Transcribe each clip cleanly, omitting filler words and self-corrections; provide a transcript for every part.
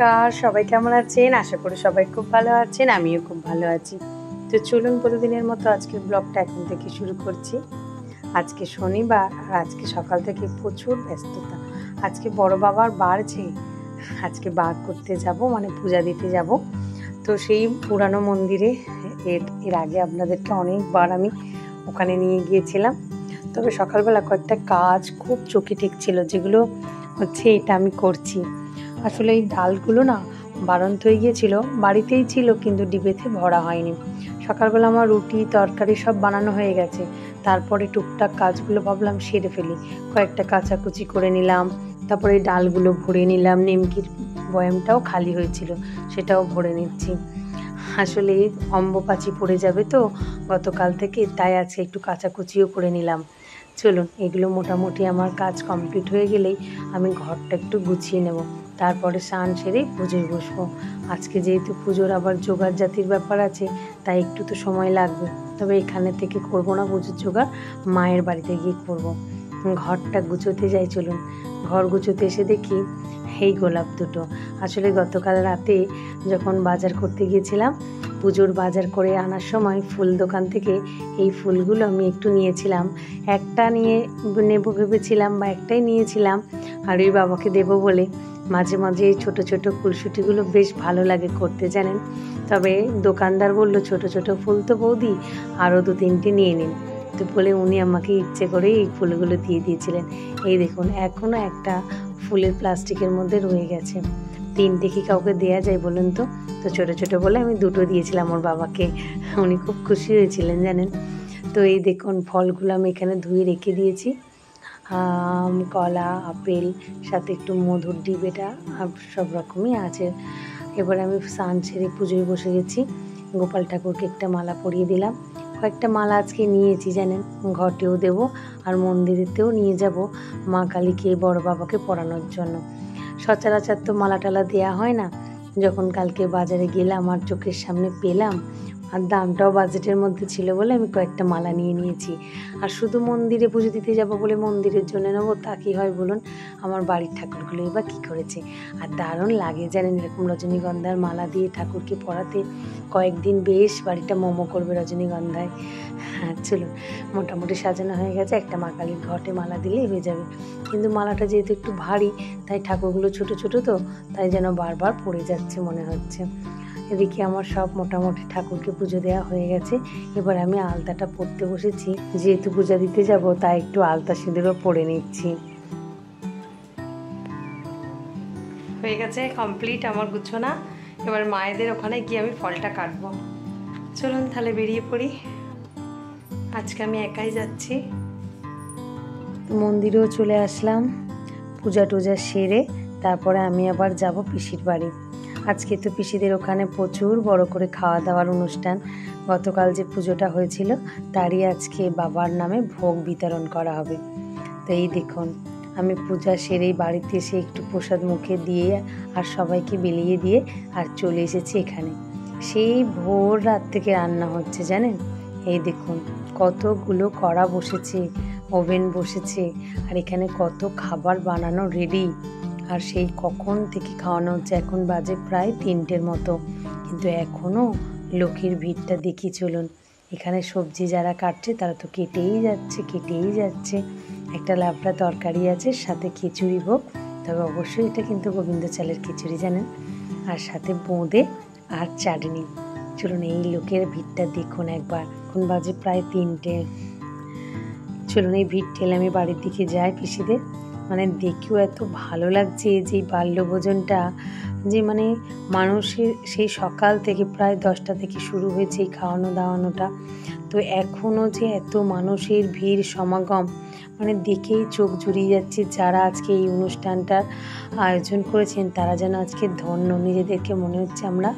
নমস্কার, সবাই কেমন আছেন? আশা করি সবাই খুব ভালো আছেন, আমিও খুব ভালো আছি। তো চলুন প্রতিদিনের মতো আজকের ব্লগটা এখন থেকে শুরু করছি। আজকে শনিবার আর আজকে সকাল থেকে প্রচুর ব্যস্ততা। আজকে বড় বাবার বার যে, আজকে বার করতে যাব, মানে পূজা দিতে যাব। তো সেই পুরানো মন্দিরে এর আগে আপনাদেরকে অনেকবার আমি ওখানে নিয়ে গিয়েছিলাম। তবে সকালবেলা কয়েকটা কাজ খুব চোখে ঠেকছিল, যেগুলো হচ্ছে এটা আমি করছি। আসলে এই ডালগুলো না বাড়ন্ত হয়ে গিয়েছিল, বাড়িতেই ছিল কিন্তু ডিবেতে ভরা হয়নি। সকালবেলা আমার রুটি তরকারি সব বানানো হয়ে গেছে, তারপরে টুকটাক কাজগুলো ভাবলাম সেরে ফেলি। কয়েকটা কাচাকুচি করে নিলাম, তারপরে ডালগুলো ভরে নিলাম। নিমকির বয়ামটাও খালি হয়েছিল, সেটাও ভরে নিচ্ছি। আসলে অম্বুবাচী পড়ে যাবে তো গতকাল থেকে, তাই আছে একটু কাচাকুচিও করে নিলাম। চলুন, এগুলো মোটামুটি আমার কাজ কমপ্লিট হয়ে গেলেই আমি ঘরটা একটু গুছিয়ে নেব, তারপরে স্নান সেরেই পুজোয় বসবো। আজকে যেহেতু পুজোর আবার জোগাড় জাতির ব্যাপার আছে, তাই একটু তো সময় লাগবে। তবে এখানে থেকে করব না পুজোর জোগাড়, মায়ের বাড়িতে গিয়ে করব। ঘরটা গুছোতে যাই, চলুন। ঘর গুছোতে এসে দেখি এই গোলাপ দুটো। আসলে গতকাল রাতে যখন বাজার করতে গিয়েছিলাম, পুজোর বাজার করে আনার সময় ফুল দোকান থেকে এই ফুলগুলো আমি একটু নিয়েছিলাম। একটা নিয়ে নেব ভেবেছিলাম, বা একটাই নিয়েছিলাম, আর ওই বাবাকে দেবো বলে। মাঝে মাঝে এই ছোটো ছোটো ফুলশুটিগুলো বেশ ভালো লাগে করতে, জানেন। তবে দোকানদার বলল, ছোট ছোট ফুল তো বৌদি, আরও 2-3টে নিয়ে নিন। তো বলে উনি আমাকে ইচ্ছে করে এই ফুলগুলো দিয়ে দিয়েছিলেন। এই দেখুন, এখনও একটা ফুলের প্লাস্টিকের মধ্যে রয়ে গেছে। 3টে কি কাউকে দেয়া যায় বলুন তো? তো ছোটো ছোটো বলে আমি 2টো দিয়েছিলাম ওর বাবাকে। উনি খুব খুশি হয়েছিলেন, জানেন। তো এই দেখুন, ফলগুলো আমি এখানে ধুয়ে রেখে দিয়েছি। আম, কলা, আপেল, সাথে একটু মধুর ডিবেটা সব রকমই আছে। এবার আমি স্নান সেরে পুজোয় বসে গেছি। গোপাল ঠাকুরকে একটা মালা পরিয়ে দিলাম। কয়েকটা মালা আজকে নিয়েছি, জানেন। ঘটেও দেব, আর মন্দিরেতেও নিয়ে যাব মা কালীকে, বড় বাবাকে পরানোর জন্য। সচরাচর তো মালা টালা দেওয়া হয় না। যখন কালকে বাজারে গেলাম আর চোখের সামনে পেলাম, আর দামটাও বাজেটের মধ্যে ছিল বলে আমি কয়েকটা মালা নিয়ে নিয়েছি। আর শুধু মন্দিরে পুজো দিতে যাব বলে মন্দিরের জন্য নেবো, তা কী হয় বলুন? আমার বাড়ির ঠাকুরগুলো এবার কী করেছে। আর দারুণ লাগে, জানেন, এরকম রজনীগন্ধার মালা দিয়ে ঠাকুরকে পরাতে। কয়েকদিন বেশ বাড়িটা মোমো করবে রজনীগন্ধায়। হ্যাঁ, চলুন, মোটামুটি সাজানো হয়ে গেছে। একটা মা কালীর ঘটে মালা দিলেই হয়ে যাবে। কিন্তু মালাটা যেহেতু একটু ভারী, তাই ঠাকুরগুলো ছোট ছোট তো, তাই যেন বারবার পড়ে যাচ্ছে মনে হচ্ছে। এদিকে আমার সব মোটামুটি ঠাকুরকে পুজো দেওয়া হয়ে গেছে। এবার আমি আলতাটা পরতে বসেছি। যেহেতু পূজা দিতে যাব, তাই একটু আলতা সিঁদুরও পরে নিচ্ছি। হয়ে গেছে কমপ্লিট আমার গুছানো। এবার মায়েদের ওখানে গিয়ে আমি ফলটা কাটবো। চলুন তাহলে বেরিয়ে পড়ি। আজকে আমি একাই যাচ্ছি। মন্দিরেও চলে আসলাম, পূজা টুজা সেরে তারপরে আমি আবার যাব পিসির বাড়ি। আজকে তো পিসিদের ওখানে প্রচুর বড় করে খাওয়া দাওয়ার অনুষ্ঠান। গতকাল যে পুজোটা হয়েছিল, তারই আজকে বাবার নামে ভোগ বিতরণ করা হবে। তো এই দেখুন, আমি পূজা সেরেই বাড়িতে এসে একটু প্রসাদ মুখে দিয়ে আর সবাইকে বিলিয়ে দিয়ে আর চলে এসেছি এখানে। সেই ভোর রাত থেকে রান্না হচ্ছে, জানেন। এই দেখুন, কতগুলো কড়া বসেছে, ওভেন বসেছে, আর এখানে কত খাবার বানানো রেডি। আর সেই কখন থেকে খাওয়ানো হচ্ছে, এখন বাজে প্রায় 3টের মতো, কিন্তু এখনও লোকের ভিড়টা দেখি। চলুন, এখানে সবজি যারা কাটছে তারা তো কেটেই যাচ্ছে। একটা লাবড়া তরকারি আছে, সাথে খিচুড়ি ভোগ। তবে অবশ্যই এটা কিন্তু গোবিন্দ চালের খিচুড়ি, জানেন। আর সাথে বোঁদে আর চাটনি। চলুন, এই লোকের ভিড়টা দেখুন একবার। এখন বাজে প্রায় 3টে। চলুন, এই ভিড় ঠেলে আমি বাড়ির দিকে যাই পিসিদের। মানে দেখেও এত ভালো লাগছে যে বাল্যভোজনটা, যে মানে মানুষের সেই সকাল থেকে প্রায় 10টা থেকে শুরু হয়েছে এই খাওয়ানো দাওয়ানোটা। তো এখনও যে এত মানুষের ভিড় সমাগম, মানে দেখেই চোখ জুড়িয়ে যাচ্ছে। যারা আজকে এই অনুষ্ঠানটার আয়োজন করেছেন তারা যেন আজকে ধন্য। নিজেদেরকে মনে হচ্ছে আমরা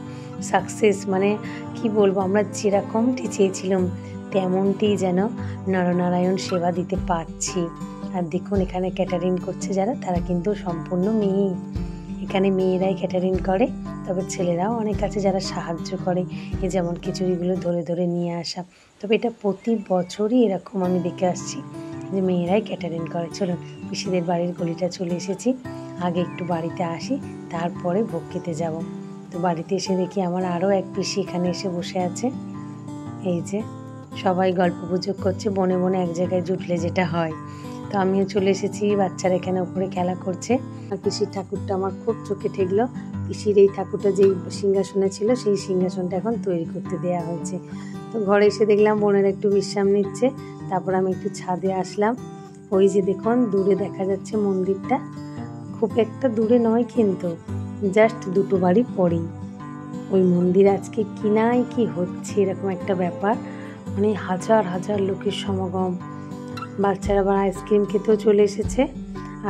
সাকসেস, মানে কি বলবো, আমরা যেরকমটি চেয়েছিলাম তেমনটি যেন নরনারায়ণ সেবা দিতে পারছি। আর দেখুন, এখানে ক্যাটারিং করছে যারা, তারা কিন্তু সম্পূর্ণ মেয়ে। এখানে মেয়েরাই ক্যাটারিং করে, তবে ছেলেরাও অনেক আছে যারা সাহায্য করে। এই যেমন খিচুড়িগুলো ধরে ধরে নিয়ে আসা। তবে এটা প্রতি বছরই এরকম আমি দেখে আসছি যে মেয়েরাই ক্যাটারিং করে। চলুন, পিসিদের বাড়ির গলিটা চলে এসেছি। আগে একটু বাড়িতে আসি, তারপরে ভোগ খেতে যাব। তো বাড়িতে এসে দেখি আমার আরও এক পিসি এখানে এসে বসে আছে। এই যে সবাই গল্প গুজব করছে, বনে বনে এক জায়গায় জুটলে যেটা হয়। তো আমিও চলে এসেছি, বাচ্চারা এখানে উপরে খেলা করছে। আর পিসির ঠাকুরটা আমার খুব চোখে ঠেকলো। পিসির এই ঠাকুরটা যেই সিংহাসনে ছিল সেই সিংহাসনটা এখন তৈরি করতে দেওয়া হয়েছে। তো ঘরে এসে দেখলাম বোনের একটু বিশ্রাম নিচ্ছে। তারপর আমি একটু ছাদে আসলাম। ওই যে দেখুন দূরে দেখা যাচ্ছে মন্দিরটা, খুব একটা দূরে নয় কিন্তু, জাস্ট দুটো বাড়ি পরেই ওই মন্দির। আজকে কি নাই কি হচ্ছে এরকম একটা ব্যাপার, মানে হাজার হাজার লোকের সমাগম। বাচ্চারা আবার আইসক্রিম খেতেও চলে এসেছে।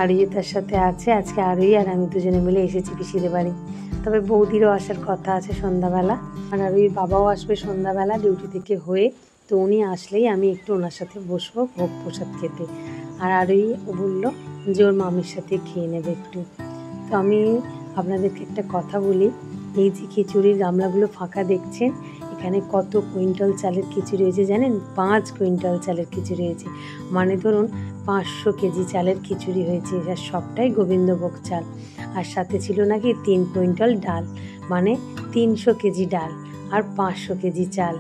আরই তার সাথে আছে। আজকে আরই আর আমি দুজনে মিলে এসেছি পিসিদের বাড়ি। তবে বৌদিরও আসার কথা আছে সন্ধ্যাবেলা, আর আরইর বাবাও আসবে সন্ধ্যাবেলা ডিউটি থেকে হয়ে। তো উনি আসলেই আমি একটু ওনার সাথে বসবো ভোগ প্রসাদ খেতে। আর আরই বললো যে ওর মামির সাথে খেয়ে নেবে একটু। তো আমি আপনাদেরকে একটা কথা বলি, এই যে খিচুড়ির গামলাগুলো ফাঁকা দেখছেন, এখানে কত কুইন্টাল চালের খিচুড়ি হয়েছে জানেন? 5 কুইন্টাল চালের খিচুড়ি হয়েছে। মানে ধরুন 500 কেজি চালের খিচুড়ি হয়েছে, আর সবটাই গোবিন্দভোগ চাল। আর সাথে ছিল নাকি 3 কুইন্টাল ডাল, মানে 300 কেজি ডাল আর 500 কেজি চাল।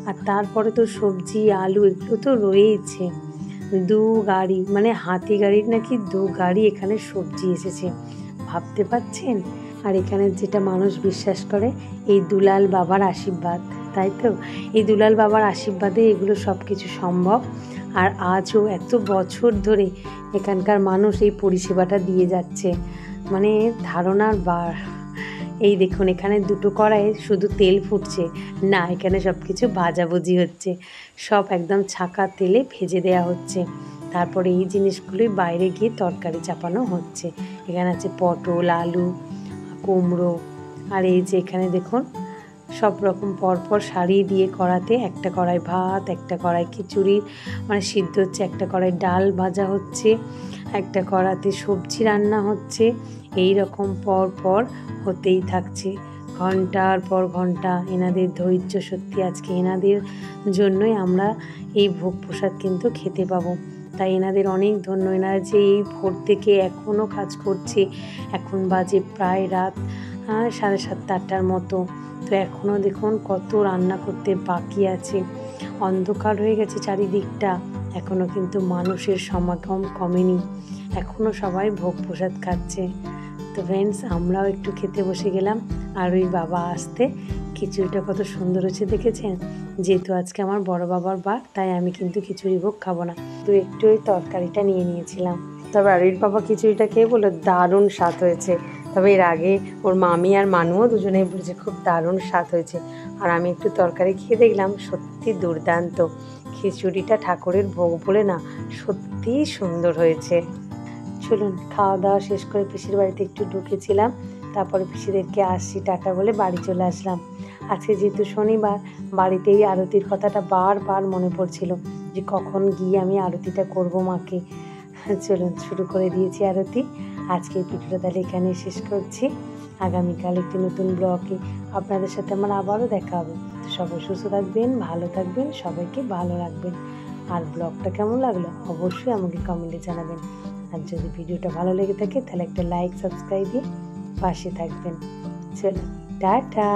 আর তারপরে তো সবজি আলু এগুলো তো রয়েইছে। 2 গাড়ি, মানে হাতি গাড়ির নাকি 2 গাড়ি এখানে সবজি এসেছে, ভাবতে পারছেন? আর এখানে যেটা মানুষ বিশ্বাস করে, এই দুলাল বাবার আশীর্বাদ, তাই তো? এই দুলাল বাবার আশীর্বাদে এগুলো সব কিছু সম্ভব। আর আজও এত বছর ধরে এখানকার মানুষ এই পরিষেবাটা দিয়ে যাচ্ছে, মানে ধারণার বার। এই দেখুন এখানে 2টো কড়াইয়ে শুধু তেল ফুটছে না, এখানে সব কিছু ভাজাভুজি হচ্ছে, সব একদম ছাঁকা তেলে ভেজে দেওয়া হচ্ছে। তারপরে এই জিনিসগুলোই বাইরে গিয়ে তরকারি চাপানো হচ্ছে। এখানে আছে পটল, আলু, কুমড়ো। আর এই যে এখানে দেখুন সব রকম পরপর সারিয়ে দিয়ে কড়াতে, একটা কড়াই ভাত, একটা কড়াই খিচুড়ি মানে সিদ্ধ হচ্ছে, একটা কড়াই ডাল ভাজা হচ্ছে, একটা কড়াতে সবজি রান্না হচ্ছে। এই রকম পর পর হতেই থাকছে ঘন্টার পর ঘন্টা। এনাদের ধৈর্য সত্যি, আজকে এনাদের জন্যই আমরা এই ভোগ প্রসাদ কিন্তু খেতে পাবো। তাই এনাদের অনেক ধন্য। এনারা যে এই ভোর থেকে এখনও কাজ করছে। এখন বাজে প্রায় রাত 7:30-8টার মতো। তো এখনও দেখুন কত রান্না করতে বাকি আছে। অন্ধকার হয়ে গেছে চারিদিকটা, এখনও কিন্তু মানুষের সমাগম কমেনি, এখনও সবাই ভোগ প্রসাদ খাচ্ছে। তো ফ্রেন্ডস, আমরাও একটু খেতে বসে গেলাম। আর ওই বাবা আসতে খিচুড়িটা কত সুন্দর হচ্ছে দেখেছেন? যেহেতু আজকে আমার বড় বাবার বার, তাই আমি কিন্তু খিচুড়ি ভোগ খাবো না, তো একটু ওই তরকারিটা নিয়ে নিয়েছিলাম। তবে আরইর বাবা খিচুড়িটা খেয়ে বললো দারুণ স্বাদ হয়েছে। তবে এর আগে ওর মামি আর মানুও দুজনেই বলেছে খুব দারুণ স্বাদ হয়েছে। আর আমি একটু তরকারি খেয়ে দেখলাম সত্যি দুর্দান্ত। খিচুড়িটা ঠাকুরের ভোগ বলে না, সত্যিই সুন্দর হয়েছে। চলুন খাওয়া দাওয়া শেষ করে পিসির বাড়িতে একটু ঢুকেছিলাম, তারপরে পিসিদেরকে আসছি টাটা বলে বাড়ি চলে আসলাম। আজকে যেহেতু শনিবার, বাড়িতেই আরতির কথাটা বারবার মনে পড়ছিল যে কখন গিয়ে আমি আরতিটা করব মাকে। চলুন শুরু করে দিয়েছি আরতি। আজকের ভিডিওটা তাহলে এখানে শেষ করছি। আগামীকাল একটি নতুন ব্লগে আপনাদের সাথে আমার আবারও দেখা হবে। তো সবাই সুস্থ থাকবেন, ভালো থাকবেন, সবাইকে ভালো রাখবেন। আর ব্লগটা কেমন লাগলো অবশ্যই আমাকে কমেন্টে জানাবেন। আর যদি ভিডিওটা ভালো লেগে থাকে তাহলে একটা লাইক, সাবস্ক্রাইব দিয়ে পাশে থাকবেন। চলো টাটা।